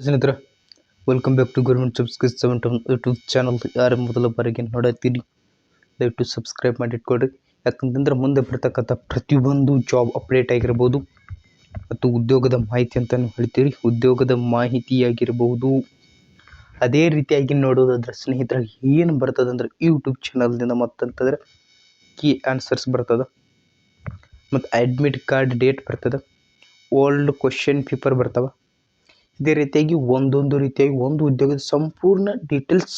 ಸ್ನೇಹಿತರೆ, welcome back to government jobs quiz 7 YouTube channel. ಯಾರು ಮೊದಲ ಬಾರಿಗೆ ನೋಡತ್ತೀರಿ ದಯವಿಟ್ಟು ಸಬ್ಸ್ಕ್ರೈಬ್ ಮಾಡಿಟ್ಕೊಳ್ರಿ. ಯಾಕಂತಂದ್ರೆ ಮುಂದೆ ಬರ್ತಕ್ಕಂಥ ಪ್ರತಿಯೊಂದು ಜಾಬ್ ಅಪ್ಡೇಟ್ ಆಗಿರ್ಬೋದು ಮತ್ತು ಉದ್ಯೋಗದ ಮಾಹಿತಿ ಅಂತಲೂ ಹೇಳ್ತೀವಿ. ಉದ್ಯೋಗದ ಮಾಹಿತಿಯಾಗಿರ್ಬೋದು, ಅದೇ ರೀತಿಯಾಗಿ ನೋಡೋದಾದ್ರೆ ಸ್ನೇಹಿತರೆ ಏನು ಬರ್ತದೆ ಅಂದ್ರೆ ಯೂಟ್ಯೂಬ್ ಚಾನಲ್ನಿಂದ ಮತ್ತಂತಂದ್ರೆ ಕೀ ಆನ್ಸರ್ಸ್ ಬರ್ತದೆ, ಮತ್ತು ಅಡ್ಮಿಟ್ ಕಾರ್ಡ್ ಡೇಟ್ ಬರ್ತದೆ, ಓಲ್ಡ್ ಕ್ವಶನ್ ಪೇಪರ್ ಬರ್ತವೆ. ಇದೇ ರೀತಿಯಾಗಿ ಒಂದೊಂದು ರೀತಿಯಾಗಿ ಒಂದು ಉದ್ಯೋಗದ ಸಂಪೂರ್ಣ ಡೀಟೇಲ್ಸ್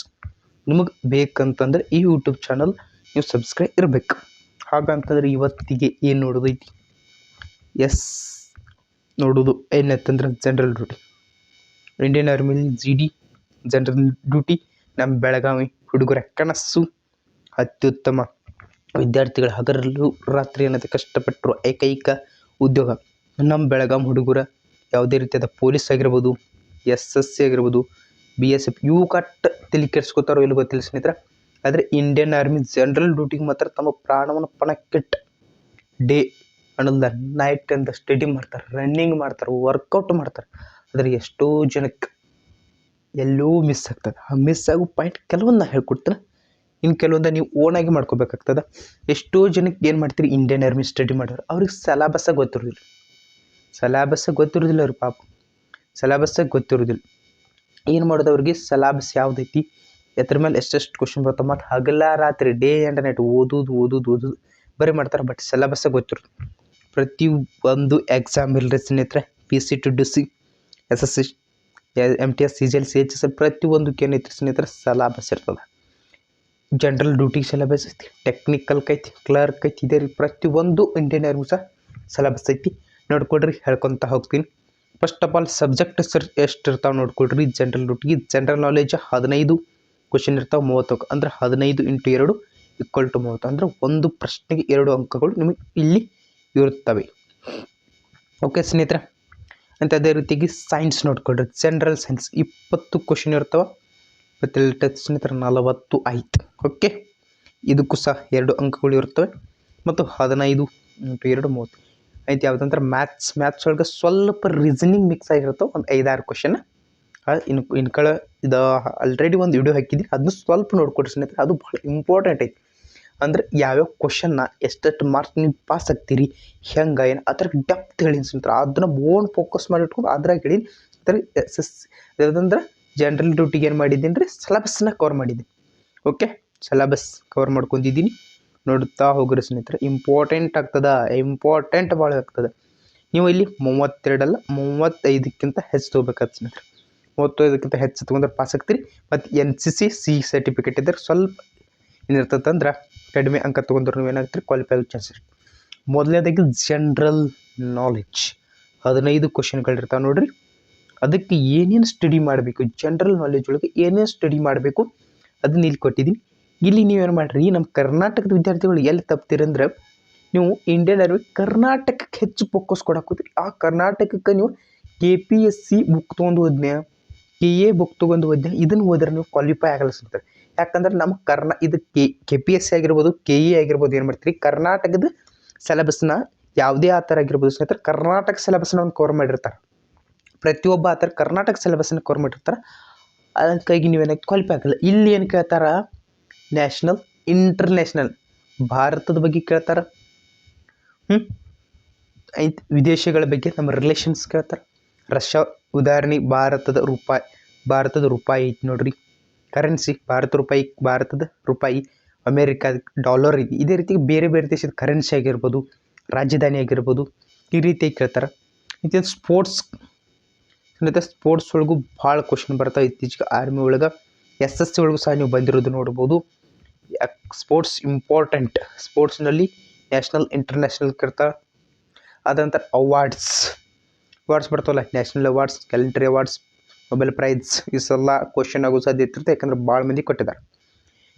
ನಿಮಗೆ ಬೇಕಂತಂದ್ರೆ ಈ ಯೂಟ್ಯೂಬ್ ಚಾನಲ್ ನೀವು ಸಬ್ಸ್ಕ್ರೈಬ್ ಇರಬೇಕು. ಹಾಗಂತಂದ್ರೆ ಇವತ್ತಿಗೆ ಏನು ನೋಡೋದೈತಿ, ನೋಡೋದು ಏನಂತಂದ್ರೆ ಜನರಲ್ ಡ್ಯೂಟಿ, ಇಂಡಿಯನ್ ಆರ್ಮಿಲಿ GD ಜನರಲ್ ಡ್ಯೂಟಿ. ನಮ್ಮ ಬೆಳಗಾವಿ ಹುಡುಗರ ಕನಸು, ಅತ್ಯುತ್ತಮ ವಿದ್ಯಾರ್ಥಿಗಳ ಹಗರಲ್ಲೂ ರಾತ್ರಿ ಅನ್ನೋದು ಕಷ್ಟಪಟ್ಟರು ಏಕೈಕ ಉದ್ಯೋಗ ನಮ್ಮ ಬೆಳಗಾವಿ ಹುಡುಗರ. ಯಾವುದೇ ರೀತಿಯಾದ ಪೊಲೀಸ್ ಆಗಿರ್ಬೋದು, SSC ಆಗಿರ್ಬೋದು, BSF ಇವು ಕಟ್ ತಲೆ ಕೆಡಿಸ್ಕೋತಾರೋ ಇಲ್ಲಿ ಗೊತ್ತಿಲ್ಲ ಸ್ನೇಹಿತರೆ. ಆದರೆ ಇಂಡಿಯನ್ ಆರ್ಮಿ ಜನರಲ್ ಡ್ಯೂಟಿಗೆ ಮಾತ್ರ ತಮ್ಮ ಪ್ರಾಣವನ್ನು ಪಣಕ್ಕಿಟ್ಟು ಡೇ ಅನ್ನೋದ ನೈಟ್ ಅಂತ ಸ್ಟಡಿ ಮಾಡ್ತಾರೆ, ರನ್ನಿಂಗ್ ಮಾಡ್ತಾರೆ, ವರ್ಕೌಟ್ ಮಾಡ್ತಾರೆ. ಆದರೆ ಎಷ್ಟೋ ಜನಕ್ಕೆ ಎಲ್ಲೋ ಮಿಸ್ ಆಗ್ತದೆ. ಆ ಮಿಸ್ ಆಗೋ ಪಾಯಿಂಟ್ ಕೆಲವೊಂದು ನಾನು ಹೇಳ್ಕೊಡ್ತೇನೆ, ಇನ್ನು ಕೆಲವೊಂದು ನೀವು ಓನಾಗಿ ಮಾಡ್ಕೋಬೇಕಾಗ್ತದೆ. ಎಷ್ಟೋ ಜನಕ್ಕೆ ಏನು ಮಾಡ್ತೀರಿ, ಇಂಡಿಯನ್ ಆರ್ಮಿ ಸ್ಟಡಿ ಮಾಡೋರು ಅವ್ರಿಗೆ ಸಿಲೆಬಸ್ಸಾಗಿ ಗೊತ್ತಿರೋದಿಲ್ಲ. ಅವ್ರಿಗೆ ಪಾಪ ಸಿಲೆಬಸ್ಸಾಗಿ ಗೊತ್ತಿರೋದಿಲ್ಲ. ಏನು ಮಾಡೋದು ಅವ್ರಿಗೆ ಸಿಲೆಬಸ್ ಯಾವುದೈತಿ, ಎದ್ರ ಮೇಲೆ ಎಷ್ಟೆಷ್ಟು ಕ್ವಶನ್ ಬರ್ತಾವೆ, ಮತ್ತು ಹಗಲ ರಾತ್ರಿ ಡೇ ಆ್ಯಂಡ್ ನೈಟ್ ಓದೋದು ಬರೀ ಮಾಡ್ತಾರೆ. ಬಟ್ ಸಿಲೆಬಸ್ಸಾಗಿ ಗೊತ್ತಿರೋದು ಪ್ರತಿ ಒಂದು ಎಕ್ಸಾಮ್ ಇಲ್ಲರಿ ಸ್ನೇಹಿತರೆ. PC to DC, SSC, MTS, CGL, CHSL ಪ್ರತಿಯೊಂದಕ್ಕೆ ಏನೈತಿ ಸ್ನೇಹಿತರೆ ಸಿಲೆಬಸ್ ಇರ್ತದೆ. ಜನರಲ್ ಡ್ಯೂಟಿ ಸಿಲೆಬಸ್ ಐತಿ, ಟೆಕ್ನಿಕಲ್ಗೆ ಐತಿ, ಕ್ಲರ್ಕ್ ಐತಿ. ಇದೇ ರೀತಿ ಪ್ರತಿಯೊಂದು ಇಂಡಿಯನ್ ಆರ್ಮಿ ಸಹ ಸಿಲೆಬಸ್ ಐತಿ. ನೋಡ್ಕೊಡ್ರಿ, ಹೇಳ್ಕೊತ ಹೋಗ್ತೀನಿ. ಫಸ್ಟ್ ಆಫ್ ಆಲ್ ಸಬ್ಜೆಕ್ಟ್ ಎಷ್ಟು ಇರ್ತಾವೆ ನೋಡ್ಕೊಡ್ರಿ. ಜನರಲ್ ಡ್ಯೂಟಿಗೆ ಜನರಲ್ ನಾಲೆಜ್ 15 ಕ್ವಶನ್ ಇರ್ತಾವೆ, 30 ಅಂದ್ರೆ 15 × 2 = 30. ಅಂದ್ರೆ ಒಂದು ಪ್ರಶ್ನೆಗೆ 2 ಅಂಕಗಳು ನಿಮಗೆ ಇಲ್ಲಿ ಇರುತ್ತವೆ. ಓಕೆ ಸ್ನೇಹಿತರೆ, ಅಂತ ಅದೇ ರೀತಿಯಾಗಿ ಸೈನ್ಸ್ ನೋಡ್ಕೊಳ್ರಿ. ಜನರಲ್ ಸೈನ್ಸ್ 20 ಕ್ವಶನ್ ಇರ್ತಾವೆ, ಮತ್ತು ಸ್ನೇಹಿತರೆ 45. ಓಕೆ, ಇದಕ್ಕೂ ಸಹ 2 ಅಂಕಗಳು ಇರ್ತವೆ, ಮತ್ತು 15 × 2 30 ಐತಿ. ಯಾವುದಂದ್ರೆ ಮ್ಯಾಥ್ಸ್ ಒಳಗೆ ಸ್ವಲ್ಪ ರೀಸನಿಂಗ್ ಮಿಕ್ಸ್ ಆಗಿರ್ತಾವೆ, ಒಂದು 5-6 ಕ್ವಶನ್. ಇದು ಆಲ್ರೆಡಿ ಒಂದು ವಿಡಿಯೋ ಹಾಕಿದ್ದೀನಿ, ಅದನ್ನು ಸ್ವಲ್ಪ ನೋಡ್ಕೊಡ್ರಿ ಸ್ನೇಹಿತರೆ. ಅದು ಭಾಳ ಇಂಪಾರ್ಟೆಂಟ್ ಐತಿ. ಅಂದ್ರೆ ಯಾವ್ಯಾವ ಕ್ವಶನ್ನ ಎಷ್ಟೆಷ್ಟು ಮಾರ್ಕ್ಸ್ ನೀವು ಪಾಸ್ ಆಗ್ತೀರಿ, ಹೆಂಗೆ ಏನು ಅದ್ರ ಡೆಪ್ತ್ ಹೇಳಿ ಸ್ನೇಹಿತರೆ. ಅದನ್ನು ಓನ್ ಫೋಕಸ್ ಮಾಡಿಟ್ಕೊಂಡು ಅದ್ರಾಗ ಹೇಳಿ. ಯಾವುದಂದ್ರೆ ಜನರಲ್ ಡ್ಯೂಟಿಗೆ ಏನು ಮಾಡಿದ್ದೀನಿ ರೀ, ಸಿಲೆಬಸ್ನ ಕವರ್ ಮಾಡಿದ್ದೀನಿ. ಓಕೆ, ಸಿಲೆಬಸ್ ಕವರ್ ಮಾಡ್ಕೊಂಡಿದ್ದೀನಿ, ನೋಡ್ತಾ ಹೋಗ್ರಿ ಸ್ನೇಹಿತರೆ. ಇಂಪಾರ್ಟೆಂಟ್ ಆಗ್ತದೆ, ಇಂಪಾರ್ಟೆಂಟ್ ಭಾಳ ಆಗ್ತದೆ. ನೀವು ಇಲ್ಲಿ 32 ಅಲ್ಲ 35ಕ್ಕಿಂತ ಹೆಚ್ಚು ತೊಗೋಬೇಕಾದ ಸ್ನೇಹಿತರೆ. 35ಕ್ಕಿಂತ ಹೆಚ್ಚು ತೊಗೊಂಡ್ರೆ ಪಾಸ್ ಆಗ್ತೀರಿ. ಮತ್ತು NCC C ಸರ್ಟಿಫಿಕೇಟ್ ಇದ್ದರೆ ಸ್ವಲ್ಪ ಏನಿರ್ತದಂದ್ರೆ ಕಡಿಮೆ ಅಂಕ ತೊಗೊಂಡ್ರೆ ನೀವು ಏನಾಗ್ತೀರಿ, ಕ್ವಾಲಿಫೈ ಆಗೋ ಚಾನ್ಸಸ್. ಮೊದಲನೇದಾಗಿ ಜನರಲ್ ನಾಲೆಡ್ಜ್ 15 ಕ್ವಶನ್ಗಳಿರ್ತಾವೆ ನೋಡ್ರಿ. ಅದಕ್ಕೆ ಏನೇನು ಸ್ಟಡಿ ಮಾಡಬೇಕು, ಜನರಲ್ ನಾಲೆಡ್ಜ್ ಒಳಗೆ ಏನೇನು ಸ್ಟಡಿ ಮಾಡಬೇಕು ಅದನ್ನ ಇಲ್ಲಿ ಕೊಟ್ಟಿದ್ದೀನಿ. ಇಲ್ಲಿ ನೀವೇನು ಮಾಡಿರಿ, ನಮ್ಮ ಕರ್ನಾಟಕದ ವಿದ್ಯಾರ್ಥಿಗಳು ಎಲ್ಲಿ ತಪ್ತೀರಂದ್ರೆ, ನೀವು ಇಂಡಿಯನ್ ಆರ್ಮಿ ಕರ್ನಾಟಕಕ್ಕೆ ಹೆಚ್ಚು ಫೋಕಸ್ ಕೊಡಕ್ಕೆ ಹೋದ್ರಿ. ಆ ಕರ್ನಾಟಕಕ್ಕೆ ನೀವು KPSC ಬುಕ್ ತೊಗೊಂಡು ಹೋದ್ನೆ, KA ಬುಕ್ ತೊಗೊಂಡು ಹೋದ್ನೆ, ಇದನ್ನು ಹೋದ್ರೆ ನೀವು ಕ್ವಾಲಿಫೈ ಆಗಲ್ಲ ಸಿಗ್ತಾರೆ. ಯಾಕಂದ್ರೆ ನಮ್ಮ ಇದು KPSC ಆಗಿರ್ಬೋದು, KA ಆಗಿರ್ಬೋದು, ಏನು ಮಾಡ್ತೀರಿ, ಕರ್ನಾಟಕದ ಸಿಲೆಬಸ್ನ ಯಾವುದೇ ಆ ಥರ ಆಗಿರ್ಬೋದು ಸ್ನೇಹಿತರೆ, ಕರ್ನಾಟಕ ಸಿಲೆಬಸ್ನ ಒಂದು ಕವರ್ ಮಾಡಿರ್ತಾರೆ. ಪ್ರತಿಯೊಬ್ಬ ಆ ಥರ ಕರ್ನಾಟಕ ಸಿಲೆಬಸ್ನ ಕವರ್ ಮಾಡಿರ್ತಾರೆ. ಅದಕ್ಕಾಗಿ ನೀವೇನಾಗಿ ಕ್ವಾಲಿಫೈ ಆಗಲ್ಲ. ಇಲ್ಲಿ ಏನು ಕೇಳ್ತಾರೆ, ನ್ಯಾಷನಲ್, ಇಂಟರ್ನ್ಯಾಷನಲ್, ಭಾರತದ ಬಗ್ಗೆ ಕೇಳ್ತಾರೆ. ಐತೆ ವಿದೇಶಗಳ ಬಗ್ಗೆ ನಮ್ಮ ರಿಲೇಷನ್ಸ್ ಕೇಳ್ತಾರೆ. ರಷ್ಯಾ ಉದಾಹರಣೆ, ಭಾರತದ ರೂಪಾಯಿ ಐತಿ ನೋಡ್ರಿ, ಕರೆನ್ಸಿ ಭಾರತದ ರೂಪಾಯಿ, ಅಮೇರಿಕಾದ ಡಾಲರ್ ಐತಿ. ಇದೇ ರೀತಿ ಬೇರೆ ಬೇರೆ ದೇಶದ ಕರೆನ್ಸಿ ಆಗಿರ್ಬೋದು, ರಾಜಧಾನಿ ಆಗಿರ್ಬೋದು, ಈ ರೀತಿಯಾಗಿ ಕೇಳ್ತಾರೆ. ಮತ್ತು ಸ್ಪೋರ್ಟ್ಸ್ ಒಳಗೂ ಭಾಳ ಕ್ವಶನ್ ಬರ್ತಾವೆ. ಇತ್ತೀಚೆಗೆ ಆರ್ಮಿ ಒಳಗೆ SSC ಒಳಗೂ ಸಹ ನೀವು ಬಂದಿರೋದು ನೋಡ್ಬೋದು. Sports important. ಸ್ಪೋರ್ಟ್ಸ್ನಲ್ಲಿ ನ್ಯಾಷನಲ್, ಇಂಟರ್ನ್ಯಾಷನಲ್ ಕೇಳ್ತಾರೆ. ಅದಂತರ ಅವಾರ್ಡ್ಸ್ ಬರ್ತಾವಲ್ಲ, ನ್ಯಾಷನಲ್ ಅವಾರ್ಡ್ಸ್, ಕ್ಯಾಲೆಂಡರಿ ಅವಾರ್ಡ್ಸ್, ನೊಬೆಲ್ ಪ್ರೈಸ್, ಇಷ್ಟೆಲ್ಲ ಕ್ವಶನ್ ಆಗೋ ಸಾಧ್ಯತೆ ಇರುತ್ತೆ, ಯಾಕಂದ್ರೆ ಭಾಳ ಮಂದಿ ಕೊಟ್ಟಿದ್ದಾರೆ.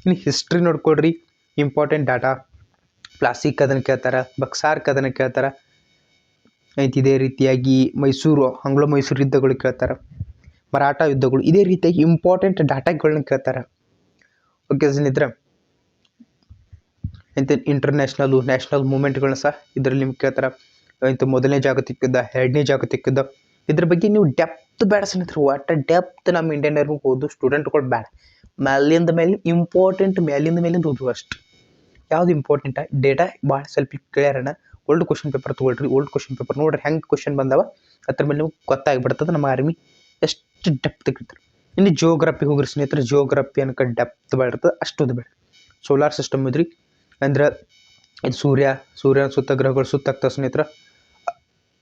ಇನ್ನು ಹಿಸ್ಟ್ರಿ ನೋಡ್ಕೊಳ್ರಿ, ಇಂಪಾರ್ಟೆಂಟ್ ಡಾಟಾ. ಪ್ಲಾಸಿಕ್ ಅದನ್ನು ಕೇಳ್ತಾರೆ, ಬಕ್ಸಾರ್ಕ್ ಅದನ್ನು ಕೇಳ್ತಾರೆ. ಆಯ್ತು, ಇದೇ ರೀತಿಯಾಗಿ ಆಂಗ್ಲೋ ಮೈಸೂರು ಯುದ್ಧಗಳು ಕೇಳ್ತಾರೆ, ಮರಾಠ ಯುದ್ಧಗಳು, ಇದೇ ರೀತಿಯಾಗಿ ಇಂಪಾರ್ಟೆಂಟ್ ಡಾಟಾಗಳನ್ನ ಕೇಳ್ತಾರೆ. ಓಕೆ ಸ್ನೇಹಿತರೆ, ಇಂಥ ಇಂಟರ್ನ್ಯಾಷನಲ್, ನ್ಯಾಷನಲ್ ಮೂಮೆಂಟ್ಗಳನ್ನ ಸಹ ಇದರಲ್ಲಿ ನಿಮ್ಗೆ ಕೇಳ್ತಾರೆ. ಇಂಥ ಮೊದಲನೇ ಜಾಗತಿಕ ಯುದ್ಧ, ಎರಡನೇ ಜಾಗತಿಕ ಯುದ್ಧ, ಇದ್ರ ಬಗ್ಗೆ ನೀವು ಡೆಪ್ತ್ ಬೇಡ ಸ್ನೇಹಿತರೆ. ಒಟ್ಟು ಡೆಪ್ತ್ ನಮ್ಮ ಇಂಡಿಯನ್ ಆರ್ಮಿಗೆ ಓದು ಸ್ಟೂಡೆಂಟ್ಗಳು ಬೇಡ. ಮೇಲಿಂದ ಮೇಲಿಂದ ಓದು ಅಷ್ಟು. ಯಾವ್ದು ಇಂಪಾರ್ಟೆಂಟ ಡೇಟಾ ಭಾಳ ಸ್ವಲ್ಪ ಕ್ಲಿಯರ್ ಅಣ್ಣ. ಓಲ್ಡ್ ಕ್ವಶನ್ ಪೇಪರ್ ತೊಗೊಳ್ರಿ. ಓಲ್ಡ್ ಕ್ವಶನ್ ಪೇಪರ್ ನೋಡ್ರಿ ಹೆಂಗೆ ಕ್ವಶನ್ ಬಂದಾವ ಅದ್ರ ಮೇಲೆ ನಿಮ್ಗೆ ಗೊತ್ತಾಗ್ಬಿಡ್ತದೆ ನಮ್ಮ ಆರ್ಮಿ ಎಷ್ಟು ಡೆಪ್ತ್ ಇರ್ತಾರೆ. ಇನ್ನು ಜಿಯೋಗ್ರಫಿ ಹೋಗ್ರಿ ಸ್ನೇಹಿತರೆ. ಜಿಯೋಗ್ರಫಿ ಅನ್ಕ ಡೆಪ್ತ್ ಭಾಳ ಇರ್ತದೆ, ಅಷ್ಟೊಂದು ಬೇಡ. ಸೋಲಾರ್ ಸಿಸ್ಟಮ್ ಇದ್ರಿ ಅಂದ್ರೆ ಇದು ಸೂರ್ಯನ ಸುತ್ತ ಗ್ರಹಗಳು ಸುತ್ತಾಗ್ತವೆ ಸ್ನೇಹಿತರೆ.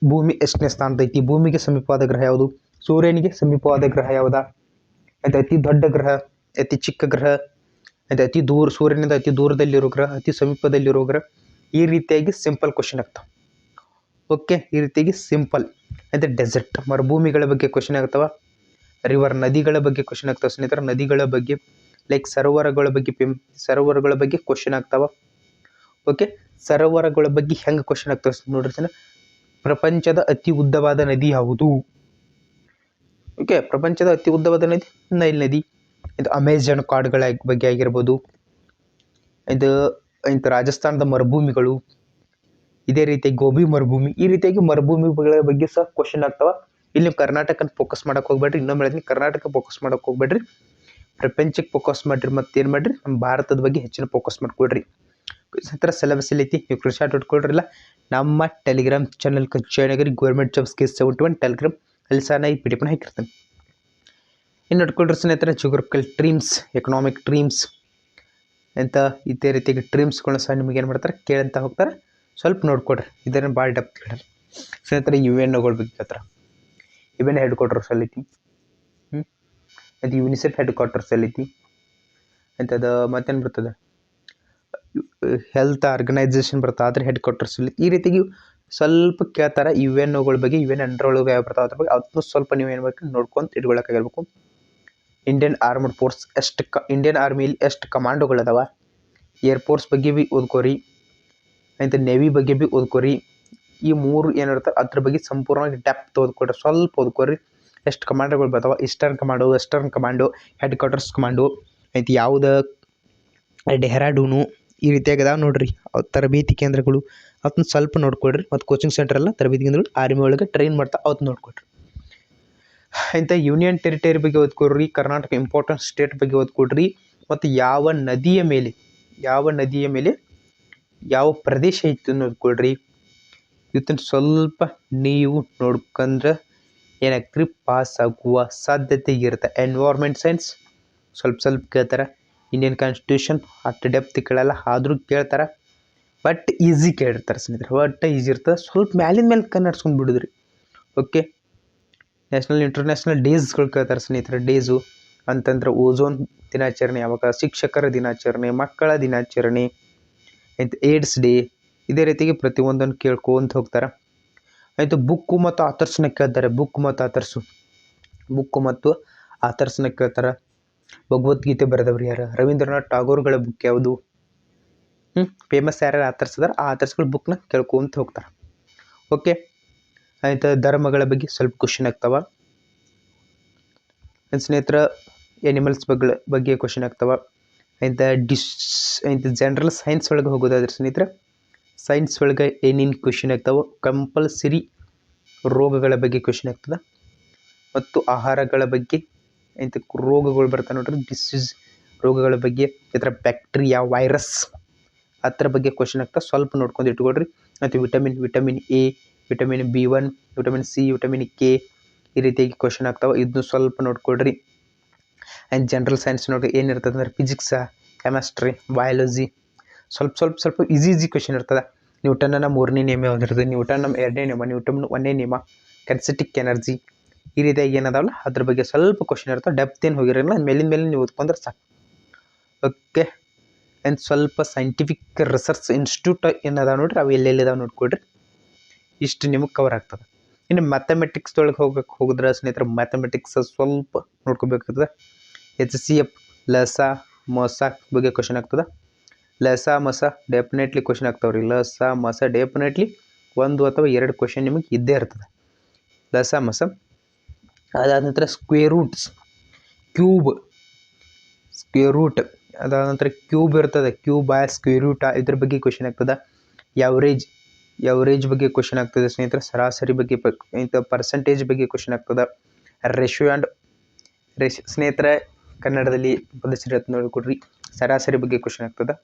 ಭೂಮಿ ಎಷ್ಟನೇ ಸ್ಥಾನದ ಐತಿ, ಭೂಮಿಗೆ ಸಮೀಪವಾದ ಗ್ರಹ ಯಾವುದು, ಸೂರ್ಯನಿಗೆ ಸಮೀಪವಾದ ಗ್ರಹ ಯಾವುದಾ, ಅದು ಅತಿ ದೊಡ್ಡ ಗ್ರಹ, ಅತಿ ಚಿಕ್ಕ ಗ್ರಹ, ಅದು ಅತಿ ದೂರ ಸೂರ್ಯನಿಂದ ಅತಿ ದೂರದಲ್ಲಿರೋ ಗ್ರಹ, ಅತಿ ಸಮೀಪದಲ್ಲಿರೋ ಗ್ರಹ. ಈ ರೀತಿಯಾಗಿ ಸಿಂಪಲ್ ಕ್ವಶನ್ ಆಗ್ತಾವೆ. ಓಕೆ, ಈ ರೀತಿಯಾಗಿ ಸಿಂಪಲ್. ಅದೇ ಡೆಸರ್ಟ್ ಮರುಭೂಮಿಗಳ ಬಗ್ಗೆ ಕ್ವಶನ್ ಆಗ್ತಾವ. ರಿವರ್ ನದಿಗಳ ಬಗ್ಗೆ ಕ್ವಶನ್ ಆಗ್ತಾವೆ ಸ್ನೇಹಿತರೆ. ನದಿಗಳ ಬಗ್ಗೆ ಲೈಕ್ ಸರೋವರಗಳ ಬಗ್ಗೆ ಕ್ವಶನ್ ಆಗ್ತಾವ. ಓಕೆ, ಸರೋವರಗಳ ಬಗ್ಗೆ ಹೆಂಗೆ ಕ್ವಶನ್ ಆಗ್ತಾವೆ ನೋಡ್ರಿ ಸರ್. ಪ್ರಪಂಚದ ಅತಿ ಉದ್ದವಾದ ನದಿ ಯಾವುದು? ಓಕೆ, ಪ್ರಪಂಚದ ಅತಿ ಉದ್ದವಾದ ನದಿ ನೈಲ್ ನದಿ. ಇದು ಅಮೆಜಾನ್ ಕಾಡುಗಳ ಬಗ್ಗೆ ಆಗಿರ್ಬೋದು. ಇದು ರಾಜಸ್ಥಾನದ ಮರುಭೂಮಿಗಳು. ಇದೇ ರೀತಿ ಗೋಬಿ ಮರುಭೂಮಿ. ಈ ರೀತಿಯಾಗಿ ಮರುಭೂಮಿಗಳ ಬಗ್ಗೆ ಸಹ ಕ್ವಶನ್ ಆಗ್ತಾವ. ಇಲ್ಲಿ ನೀವು ಕರ್ನಾಟಕನ ಫೋಕಸ್ ಮಾಡಕ್ಕೆ ಹೋಗ್ಬೇಡ್ರಿ. ಇನ್ನೊಮ್ಮೆ ಹೇಳಿದ್ನಿ, ಕರ್ನಾಟಕ ಫೋಕಸ್ ಮಾಡಕ್ಕೆ ಹೋಗ್ಬೇಡ್ರಿ, ಪ್ರಪಂಚಕ್ಕೆ ಫೋಕಸ್ ಮಾಡಿರಿ. ಮತ್ತೇನು ಮಾಡಿರಿ, ನಮ್ಮ ಭಾರತದ ಬಗ್ಗೆ ಹೆಚ್ಚಿನ ಫೋಕಸ್ ಮಾಡ್ಕೊಳ್ರಿ. ನಂತರ ಸಿಲೆಬಸ್ ಎಲ್ಲ ಐತಿ, ನೀವು ಕ್ರಿಶಾಟ್ ಇಟ್ಕೊಳ್ರಿಲ್ಲ. ನಮ್ಮ ಟೆಲಿಗ್ರಾಮ್ ಚಾನಲ್ ಜಾಯ್ನ್ ಆಗಿರಿ. ಗೌರ್ಮೆಂಟ್ ಜಾಬ್ಸ್ ಕೇಸ್ 71 ಟೆಲಿಗ್ರಾಮ್, ಅಲ್ಲಿ ಸಹ ನಾ ಈ PDF ಹಾಕಿರ್ತೇನೆ. ಇನ್ನು ಇಟ್ಕೊಳ್ರಿ ಸ್ನೇಹಿತರೆ. ಜಿಯೋಗ್ರಫಿಕಲ್ ಡ್ರೀಮ್ಸ್, ಎಕನಾಮಿಕ್ ಡ್ರೀಮ್ಸ್ ಅಂತ ಇದೇ ರೀತಿಯಾಗಿ ಡ್ರೀಮ್ಸ್ಗಳನ್ನ ಸಹ ನಿಮ್ಗೆ ಏನು ಮಾಡ್ತಾರೆ ಕೇಳಂತ ಹೋಗ್ತಾರೆ. ಸ್ವಲ್ಪ ನೋಡ್ಕೊಡ್ರಿ, ಇದನ್ನು ಭಾಳ ಡೆಪ್ತ್ ಕೇಳ್ರಿ ಸ್ನೇಹಿತರೆ. UN ಬಗ್ಗೆ ಕೇಳ್ತಾರೆ. UN ಹೆಡ್ ಕ್ವಾರ್ಟರ್ಸ್ ಐತಿ. ಅದು ಯುನಿಸೆಫ್ ಹೆಡ್ ಕ್ವಾರ್ಟರ್ಸ್ ಐತಿ ಅಂತದ. ಮತ್ತೇನು ಬರ್ತದೆ, ಹೆಲ್ತ್ ಆರ್ಗನೈಸೇಷನ್ ಬರ್ತದೆ, ಅದ್ರ ಹೆಡ್ ಕ್ವಾರ್ಟರ್ಸ್ ಇಲ್ಲಿ. ಈ ರೀತಿಯಾಗಿ ಸ್ವಲ್ಪ ಕೇಳ್ತಾರೆ UN ಬಗ್ಗೆ. UN ಅಂಡರ್ ಒಳಗೆ ಯಾವ ಬರ್ತಾವೆ ಅದ್ರ ಬಗ್ಗೆ ಅದನ್ನು ಸ್ವಲ್ಪ ನೀವು ಏನು ಬೇಕು ನೋಡ್ಕೊಂತ ಇಟ್ಕೊಳ್ಳೋಕ್ಕಾಗಿರ್ಬೇಕು. ಇಂಡಿಯನ್ ಆರ್ಮಡ್ ಫೋರ್ಸ್ ಇಂಡಿಯನ್ ಆರ್ಮಿಲಿ ಎಷ್ಟು ಕಮಾಂಡೋಗಳದಾವ. ಏರ್ಫೋರ್ಸ್ ಬಗ್ಗೆ ಭೀ ಓದ್ಕೋರಿ, ಅಂತ ನೇವಿ ಬಗ್ಗೆ ಭೀ ಓದ್ಕೋರಿ. ಈ ಮೂರು ಏನಿರುತ್ತೆ ಅದ್ರ ಬಗ್ಗೆ ಸಂಪೂರ್ಣವಾಗಿ ಡೆಪ್ತ್ ಓದ್ಕೊಡ್ರಿ. ಸ್ವಲ್ಪ ಓದ್ಕೋರಿ. ಎಷ್ಟು ಕಮಾಂಡೋಗಳು ಬರ್ತಾವೆ, eastern commando, western commando, head quarters commando ಐತಿ ಯಾವುದು, ಡೆಹ್ರಾಡೂನು. ಈ ರೀತಿಯಾಗಿ ಅದಾವೆ ನೋಡ್ರಿ ತರಬೇತಿ ಕೇಂದ್ರಗಳು. ಅದನ್ನ ಸ್ವಲ್ಪ ನೋಡ್ಕೊಡ್ರಿ. ಮತ್ತು ಕೋಚಿಂಗ್ ಸೆಂಟರ್ ಎಲ್ಲ ತರಬೇತಿ ಕೇಂದ್ರಗಳು ಆರ್ಮಿ ಒಳಗೆ ಟ್ರೈನ್ ಮಾಡ್ತಾ ಅವತ್ತು ನೋಡ್ಕೊಡ್ರಿ. ಇಂಥ ಯೂನಿಯನ್ ಟೆರಿಟರಿ ಬಗ್ಗೆ ಓದ್ಕೊಡ್ರಿ. ಕರ್ನಾಟಕ ಇಂಪಾರ್ಟೆಂಟ್ ಸ್ಟೇಟ್ ಬಗ್ಗೆ ಓದ್ಕೊಡ್ರಿ. ಮತ್ತು ಯಾವ ನದಿಯ ಮೇಲೆ ಯಾವ ಪ್ರದೇಶ ಐತಿ ನೋಡ್ಕೊಳ್ರಿ. ಇವತ್ತನ್ನು ಸ್ವಲ್ಪ ನೀವು ನೋಡ್ಕೊಂಡ್ರೆ ಏನಾಗ್ತೀರಿ, ಪಾಸ್ ಆಗುವ ಸಾಧ್ಯತೆ ಇರುತ್ತೆ. ಎನ್ವೈರ್ಮೆಂಟ್ ಸೈನ್ಸ್ ಸ್ವಲ್ಪ ಕೇಳ್ತಾರೆ. ಇಂಡಿಯನ್ ಕಾನ್ಸ್ಟಿಟ್ಯೂಷನ್ ಅಷ್ಟು ಡೆಪ್ತ್ ಕೇಳಲ್ಲ, ಆದರೂ ಕೇಳ್ತಾರೆ. ಬಟ್ ಈಸಿ ಕೇಳಿರ್ತಾರೆ ಸ್ನೇಹಿತರೆ. ಒಟ್ಟು ಈಸಿ ಇರ್ತದೆ. ಸ್ವಲ್ಪ ಮೇಲೆ ಕನ್ನಡಿಸ್ಕೊಂಡು ಬಿಡಿದ್ರಿ. ಓಕೆ, ನ್ಯಾಷನಲ್ ಇಂಟರ್ನ್ಯಾಷನಲ್ ಡೇಸ್ಗಳು ಕೇಳ್ತಾರೆ ಸ್ನೇಹಿತರೆ. ಡೇಸು ಅಂತಂದ್ರೆ ಓಝೋನ್ ದಿನಾಚರಣೆ ಯಾವಾಗ, ಶಿಕ್ಷಕರ ದಿನಾಚರಣೆ, ಮಕ್ಕಳ ದಿನಾಚರಣೆ, ಏಡ್ಸ್ ಡೇ. ಇದೇ ರೀತಿಗೆ ಪ್ರತಿಯೊಂದನ್ನು ಕೇಳ್ಕೊಂತ ಹೋಗ್ತಾರೆ. ಆಯಿತು, ಬುಕ್ಕು ಮತ್ತು ಆಥರ್ಸ್ನ ಕೇಳ್ತಾರೆ. ಬುಕ್ಕು ಮತ್ತು ಆಥರ್ಸ್ನ ಕೇಳ್ತಾರೆ. ಭಗವದ್ಗೀತೆ ಬರೆದವ್ರು ಯಾರು, ರವೀಂದ್ರನಾಥ್ ಟಾಗೋರ್ಗಳ ಬುಕ್ ಯಾವುದು, ಫೇಮಸ್ ಯಾರ್ಯಾರು ಆಥರ್ಸ್ ಅದಾರ ಆ ಆಥರ್ಸ್ಗಳ ಬುಕ್ನ ಕೇಳ್ಕೊಂತ ಹೋಗ್ತಾರೆ. ಓಕೆ, ಆಯಿತು. ಧರ್ಮಗಳ ಬಗ್ಗೆ ಸ್ವಲ್ಪ ಕ್ವಶನ್ ಆಗ್ತಾವ ಸ್ನೇಹಿತರ. ಎನಿಮಲ್ಸ್ ಬಗ್ಗೆ ಕ್ವಶನ್ ಆಗ್ತಾವ. ಆಯಿತು ಜನರಲ್ ಸೈನ್ಸ್ ಒಳಗೆ ಹೋಗೋದಾದ್ರೆ ಸ್ನೇಹಿತರೆ, ಸೈನ್ಸ್ ಒಳಗೆ ಏನೇನು ಕ್ವಶನ್ ಆಗ್ತಾವೆ, ಕಂಪಲ್ಸರಿ ರೋಗಗಳ ಬಗ್ಗೆ ಕ್ವಶನ್ ಆಗ್ತದೆ. ಮತ್ತು ಆಹಾರಗಳ ಬಗ್ಗೆ ರೋಗಗಳು ಬರ್ತಾವೆ ನೋಡ್ರಿ, ಡಿಸೀಸ್ ರೋಗಗಳ ಬಗ್ಗೆ. ಈ ಥರ ಬ್ಯಾಕ್ಟೀರಿಯಾ, ವೈರಸ್ ಅದರ ಬಗ್ಗೆ ಕ್ವಶನ್ ಆಗ್ತದೆ. ಸ್ವಲ್ಪ ನೋಡ್ಕೊಂಡು ಇಟ್ಕೊಳ್ರಿ. ಮತ್ತು vitamin A, vitamin B1, vitamin C, vitamin K ಈ ರೀತಿಯಾಗಿ ಕ್ವಶನ್ ಆಗ್ತಾವೆ. ಇದನ್ನು ಸ್ವಲ್ಪ ನೋಡ್ಕೊಳ್ರಿ. ಆ್ಯಂಡ್ ಜನರಲ್ ಸೈನ್ಸ್ ನೋಡಿ ಏನಿರ್ತದೆ ಅಂದ್ರೆ ಫಿಸಿಕ್ಸ, ಕೆಮಿಸ್ಟ್ರಿ, ಬಯಾಲಜಿ ಸ್ವಲ್ಪ ಈಸಿ ಕ್ವಶನ್ ಇರ್ತದೆ. ನ್ಯೂಟನ್ನ 3ನೇ ನಿಯಮ ಯಾವ್ದಿರ್ತದೆ, ನ್ಯೂಟನ್ನ 2ನೇ ನಿಯಮ, ನ್ಯೂಟನ್ 1ನೇ ನಿಯಮ, ಕೈನೆಟಿಕ್ ಎನರ್ಜಿ ಈ ರೀತಿಯಾಗಿ ಏನದಾವಲ್ಲ ಅದ್ರ ಬಗ್ಗೆ ಸ್ವಲ್ಪ ಕ್ವಶನ್ ಇರ್ತವೆ. ಡೆಪ್ತ್ ಏನು ಹೋಗಿರಲ್ಲ, ಮೇಲಿಂದ ನೀವು ಓದ್ಕೊಂಡ್ರೆ ಸಾಕು. ಓಕೆ, ಆ್ಯಂಡ್ ಸ್ವಲ್ಪ ಸೈಂಟಿಫಿಕ್ ರಿಸರ್ಚ್ ಇನ್ಸ್ಟಿಟ್ಯೂಟ್ ಏನದಾವ ನೋಡ್ರಿ, ಅವು ಎಲ್ಲೆಲ್ಲಿದಾವೆ ನೋಡ್ಕೊಡ್ರಿ. ಇಷ್ಟು ನಿಮಗೆ ಕವರ್ ಆಗ್ತದೆ. ಇನ್ನು ಮ್ಯಾಥಮೆಟಿಕ್ಸ್ ಒಳಗೆ ಹೋಗಿದ್ರೆ ಸ್ನೇಹಿತರೆ, ಮ್ಯಾಥಮೆಟಿಕ್ಸ್ ಸ್ವಲ್ಪ ನೋಡ್ಕೋಬೇಕಾಗ್ತದೆ. HCF ಲಸ ಮೊಸ ಬಗ್ಗೆ ಕ್ವಶನ್ ಆಗ್ತದೆ. ಲಸ ಮಸ ಡೆಫಿನೆಟ್ಲಿ ಕ್ವಶನ್ ಆಗ್ತಾವ್ರಿ. ಲಸ ಮಸ ಡೆಫಿನೆಟ್ಲಿ 1 ಅಥವಾ 2 ಕ್ವಶನ್ ನಿಮಗೆ ಇದ್ದೇ ಇರ್ತದೆ. ಲಸ ಮಸ ಅದಾದ ನಂತರ ಸ್ಕ್ವೇರ್ ರೂಟ್ ಅದಾದ ನಂತರ ಕ್ಯೂಬ್ ಇರ್ತದೆ. ಕ್ಯೂಬ್ ಸ್ಕ್ವೇರ್ ರೂಟ್ ಇದ್ರ ಬಗ್ಗೆ ಕ್ವಶನ್ ಆಗ್ತದೆ. ಯಾವ್ರೇಜ್ ಎವರೇಜ್ ಬಗ್ಗೆ ಕ್ವಶನ್ ಆಗ್ತದೆ ಸ್ನೇಹಿತರೆ, ಸರಾಸರಿ ಬಗ್ಗೆ ಇಂಥ ಪರ್ಸೆಂಟೇಜ್ ಬಗ್ಗೆ ಕ್ವಶನ್ ಆಗ್ತದೆ, ರೇಷಿಯೋ ಆ್ಯಂಡ್ ಸ್ನೇಹಿತರೆ ಕನ್ನಡದಲ್ಲಿ ಪದಸರಿ ನೋಡಿಕೊಡ್ರಿ. ಸರಾಸರಿ ಬಗ್ಗೆ ಕ್ವಶನ್ ಆಗ್ತದೆ,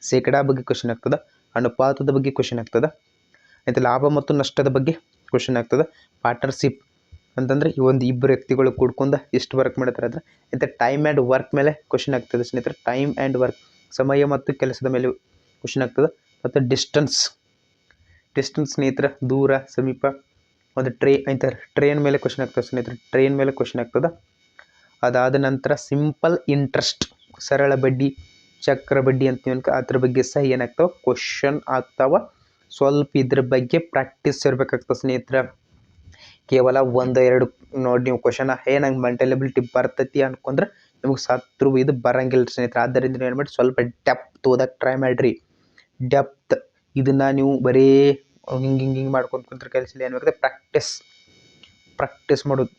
ಶೇಕಡಾ ಬಗ್ಗೆ ಕ್ವಶನ್ ಆಗ್ತದೆ, ಅನುಪಾತದ ಬಗ್ಗೆ ಕ್ವಶನ್ ಆಗ್ತದೆ, ಆಯ್ತು ಲಾಭ ಮತ್ತು ನಷ್ಟದ ಬಗ್ಗೆ ಕ್ವಶನ್ ಆಗ್ತದೆ, ಪಾರ್ಟ್ನರ್ಶಿಪ್ ಅಂತಂದರೆ ಈ ಒಂದು ಇಬ್ಬರು ವ್ಯಕ್ತಿಗಳು ಕೂಡ್ಕೊಂಡು ಎಷ್ಟು ವರ್ಕ್ ಮಾಡ್ತಾರೆ ಅಂದರೆ ಆಯ್ತು ಟೈಮ್ ಆ್ಯಂಡ್ ವರ್ಕ್ ಮೇಲೆ ಕ್ವಶನ್ ಆಗ್ತದೆ ಸ್ನೇಹಿತರೆ. ಟೈಮ್ ಆ್ಯಂಡ್ ವರ್ಕ್ ಸಮಯ ಮತ್ತು ಕೆಲಸದ ಮೇಲೆ ಕ್ವಶನ್ ಆಗ್ತದೆ. ಮತ್ತು ಡಿಸ್ಟೆನ್ಸ್ ಸ್ನೇಹಿತರೆ ದೂರ ಸಮೀಪ. ಒಂದು ಟ್ರೈನ್ ಮೇಲೆ ಕ್ವಶನ್ ಆಗ್ತದೆ ಸ್ನೇಹಿತರೆ, ಟ್ರೈನ್ ಮೇಲೆ ಕ್ವಶನ್ ಆಗ್ತದೆ. ಅದಾದ ನಂತರ ಸಿಂಪಲ್ ಇಂಟ್ರೆಸ್ಟ್, ಸರಳ ಬಡ್ಡಿ, ಚಕ್ರ ಬಡ್ಡಿ ಅಂತೀವಿ, ಅದ್ರ ಬಗ್ಗೆ ಸಹ ಏನಾಗ್ತಾವೆ ಕ್ವಶನ್ ಆಗ್ತಾವ. ಸ್ವಲ್ಪ ಇದ್ರ ಬಗ್ಗೆ ಪ್ರಾಕ್ಟೀಸ್ ಇರಬೇಕಾಗ್ತದೆ ಸ್ನೇಹಿತರೆ. ಕೇವಲ 1-2 ನೋಡಿ ನೀವು ಕ್ವಶನ್ ನಂಗೆ ಮೆಂಟಲಿಬಿಲಿಟಿ ಬರ್ತೈತಿ ಅನ್ಕೊಂಡ್ರೆ ನಿಮಗೆ ಸತ್ರು ಇದು ಬರಂಗಿಲ್ಲ ಸ್ನೇಹಿತರೆ. ಆದ್ದರಿಂದ ಏನು ಮಾಡಿ ಸ್ವಲ್ಪ ಡೆಪ್ತ್ ಓದಕ್ಕೆ ಟ್ರೈ ಮಾಡಿರಿ. ಡೆಪ್ತ್ ಇದನ್ನು ನೀವು ಬರೀ ಹಿಂಗೆ ಮಾಡ್ಕೊಂಡು ಕುಂತ್ರೆ ಕೆಲಸ ಇಲ್ಲ. ಏನು ಬೇಕಾದ್ರೆ ಪ್ರಾಕ್ಟೀಸ್ ಮಾಡೋದು.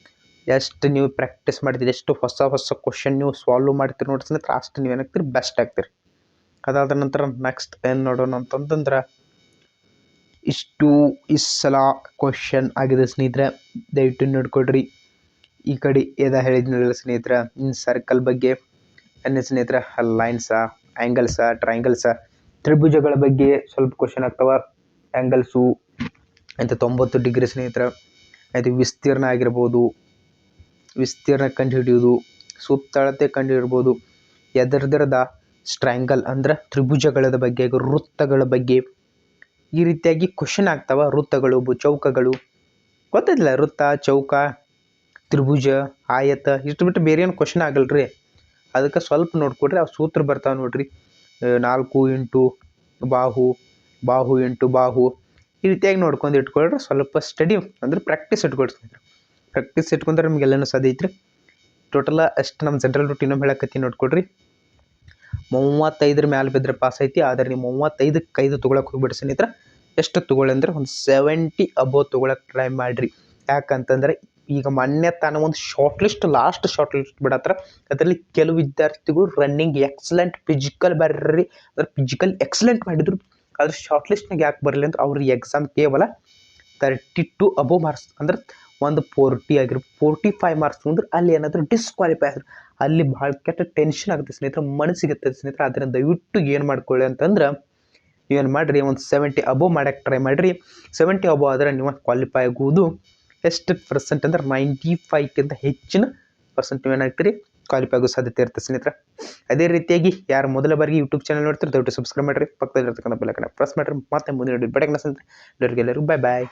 ಎಷ್ಟು ನೀವು ಪ್ರಾಕ್ಟೀಸ್ ಮಾಡಿದ್ದೀರಿ, ಎಷ್ಟು ಹೊಸ ಕ್ವಶನ್ ನೀವು ಸಾಲ್ವ್ ಮಾಡ್ತೀರಿ ನೋಡಿ ಸ್ನೇಹಿತರೆ, ಅಷ್ಟು ನೀವು ಏನಾಗ್ತೀರಿ ಬೆಸ್ಟ್ ಆಗ್ತೀರಿ. ಅದಾದ ನಂತರ ನೆಕ್ಸ್ಟ್ ಏನು ನೋಡೋಣ ಅಂತಂದ್ರೆ ಇಷ್ಟು ಈ ಸಲ ಕ್ವಶನ್ ಆಗಿದೆ ಸ್ನೇಹಿತರೆ, ದಯವಿಟ್ಟು ನೋಡ್ಕೊಡ್ರಿ. ಈ ಕಡೆ ಹೇಳಿದ್ನಲ್ಲ ಸ್ನೇಹಿತರೆ ಸರ್ಕಲ್ ಬಗ್ಗೆ, ಸ್ನೇಹಿತರೆ ಲೈನ್ಸಾ, ಆ್ಯಂಗಲ್ಸಾ, ಟ್ರಯಾಂಗಲ್ಸಾ, ತ್ರಿಭುಜಗಳ ಬಗ್ಗೆ ಸ್ವಲ್ಪ ಕ್ವಶನ್ ಆಗ್ತಾವ. ಆ್ಯಂಗಲ್ಸು ಅಂತ 90 ಡಿಗ್ರಿ ಸ್ನೇಹಿತರೆ, ಆಯ್ತು ವಿಸ್ತೀರ್ಣ ಆಗಿರ್ಬೋದು, ವಿಸ್ತೀರ್ಣ ಕಂಡುಹಿಡಿಯೋದು, ಸುತ್ತಳತೆ ಕಂಡುಹಿಡ್ಬೋದು, ಎದರ್ದರದ ಸ್ಟ್ರ್ಯಾಂಗಲ್ ಅಂದ್ರೆ ತ್ರಿಭುಜಗಳ ಬಗ್ಗೆ, ವೃತ್ತಗಳ ಬಗ್ಗೆ ಈ ರೀತಿಯಾಗಿ ಕ್ವಶನ್ ಆಗ್ತಾವ. ವೃತ್ತಗಳು, ಚೌಕಗಳು ಗೊತ್ತಿಲ್ಲ, ವೃತ್ತ, ಚೌಕ, ತ್ರಿಭುಜ, ಆಯತ ಇಷ್ಟು ಬಿಟ್ಟು ಬೇರೆ ಏನು ಕ್ವಶನ್ ಆಗಲ್ರಿ. ಅದಕ್ಕೆ ಸ್ವಲ್ಪ ನೋಡ್ಕೊಡ್ರಿ, ಆ ಸೂತ್ರ ಬರ್ತಾವೆ ನೋಡ್ರಿ. 4 ಇಂಟು ಬಾಹು, ಬಾಹು ಇಂಟು ಬಾಹು ಈ ರೀತಿಯಾಗಿ ನೋಡ್ಕೊಂಡು ಇಟ್ಕೊಳ್ರಿ. ಸ್ವಲ್ಪ ಸ್ಟಡಿ ಅಂದ್ರೆ ಪ್ರಾಕ್ಟೀಸ್ ಇಟ್ಕೊಳ್ರಿ. ಪ್ರಾಕ್ಟೀಸ್ ಇಟ್ಕೊಂಡ್ರೆ ನಿಮ್ಗೆಲ್ಲನೂ ಸಾಧ್ಯ ಐತ್ರಿ. ಟೋಟಲ ಅಷ್ಟು ನಮ್ಮ ಜನರಲ್ ರೂಟ್ ಇನ್ನೊಮ್ಮೆ ಹೇಳಕತ್ತೀನಿ ನೋಡ್ಕೊಡ್ರಿ. 35 ಮ್ಯಾಲೆ ಬಿದ್ದರೆ ಪಾಸ್ ಐತಿ. ಆದರೆ ನೀವು 35ಕ್ಕೆ 5 ತೊಗೊಳಕ್ಕೆ ಹೋಗ್ಬಿಟ್ಟು ಸ್ನೇಹಿತರೆ, ಎಷ್ಟು ತೊಗೊಳ್ಳಿ ಅಂದರೆ ಒಂದು 70 ಅಬೋವ್ ತೊಗೊಳಕ್ಕೆ ಟ್ರೈ ಮಾಡಿರಿ. ಯಾಕಂತಂದರೆ ಈಗ ಮೊನ್ನೆ ತಾನು ಒಂದು ಲಾಸ್ಟ್ ಶಾರ್ಟ್ ಲಿಸ್ಟ್ ಬಿಡತ್ರ. ಅದರಲ್ಲಿ ಕೆಲವು ವಿದ್ಯಾರ್ಥಿಗಳು ರನ್ನಿಂಗ್ ಎಕ್ಸಲೆಂಟ್, ಫಿಸಿಕಲ್ ಬರ್ರಿ ಅಂದ್ರೆ ಫಿಸಿಕಲ್ ಎಕ್ಸಲೆಂಟ್ ಮಾಡಿದ್ರು. ಅದ್ರ ಶಾರ್ಟ್ ಲಿಸ್ಟ್ನಾಗ ಯಾಕೆ ಬರಲಿ ಅಂದ್ರೆ ಅವ್ರಿಗೆ ಎಕ್ಸಾಮ್ ಕೇವಲ 32 ಅಬೋವ್ ಮಾರ್ಕ್ಸ್ ಅಂದ್ರೆ ಒಂದು 40 ಆಗಿರ್ಬೋದು, 45 ಮಾರ್ಕ್ಸ್ ಅಂದ್ರೆ ಅಲ್ಲಿ ಏನಾದರೂ ಡಿಸ್ಕ್ವಾಲಿಫೈ ಆದ್ರೆ ಅಲ್ಲಿ ಭಾಳ ಕೆಟ್ಟ ಟೆನ್ಷನ್ ಆಗುತ್ತೆ ಸ್ನೇಹಿತರೆ, ಮನಸ್ಸಿಗೆ ಸ್ನೇಹಿತರೆ. ಅದನ್ನು ದಯವಿಟ್ಟು ಏನು ಮಾಡ್ಕೊಳ್ಳಿ ಅಂತಂದ್ರೆ ಏನು ಮಾಡಿರಿ, ಒಂದು 70 ಅಬೋವ್ ಮಾಡೋಕ್ಕೆ ಟ್ರೈ ಮಾಡಿರಿ. 70 ಅಬೋವ್ ಆದರೆ ನೀವು ಕ್ವಾಲಿಫೈ ಆಗುವುದು ಎಷ್ಟು ಪರ್ಸೆಂಟ್ ಅಂದ್ರೆ 95ಕ್ಕಿಂತ ಹೆಚ್ಚಿನ ಪರ್ಸೆಂಟ್ ನೀವು ಏನಾಗ್ತೀರಿ ಕ್ವಾಲಿಫೈ ಆಗೋ ಸಾಧ್ಯತೆ ಇರುತ್ತೆ ಸ್ನೇಹಿತರೆ. ಅದೇ ರೀತಿಯಾಗಿ ಯಾರು ಮೊದಲ ಬಾರಿಗೆ ಯೂಟ್ಯೂಬ್ ಚಾನಲ್ ನೋಡ್ತೀರಿ ದಯವಿಟ್ಟು ಸಬ್ಸ್ಕ್ರೈಬ್ ಮಾಡಿರಿ, ಪಕ್ಕದಲ್ಲಿರ್ತಕ್ಕಂಥ ಬೆಲ್ ಐಕಾನ್ ಪ್ರೆಸ್ ಮಾಡಿರಿ. ಮತ್ತೆ ಮುಂದಿನ ವಿಡಿಯೋ ಎಲ್ಲರಿಗೂ ಬಾಯ್ ಬಾಯ್.